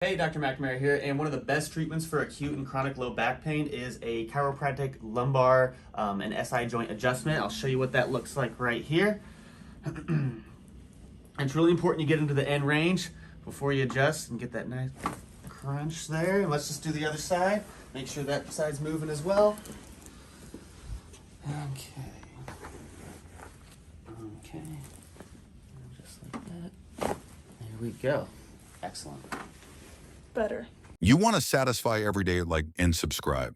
Hey, Dr. McNamara here, and one of the best treatments for acute and chronic low back pain is a chiropractic lumbar and SI joint adjustment. I'll show you what that looks like right here. It's really important you get into the end range before you adjust and get that nice crunch there. And let's just do the other side. Make sure that side's moving as well. Okay. Just like that. There we go. Excellent. Better. You want to satisfy every day, and subscribe.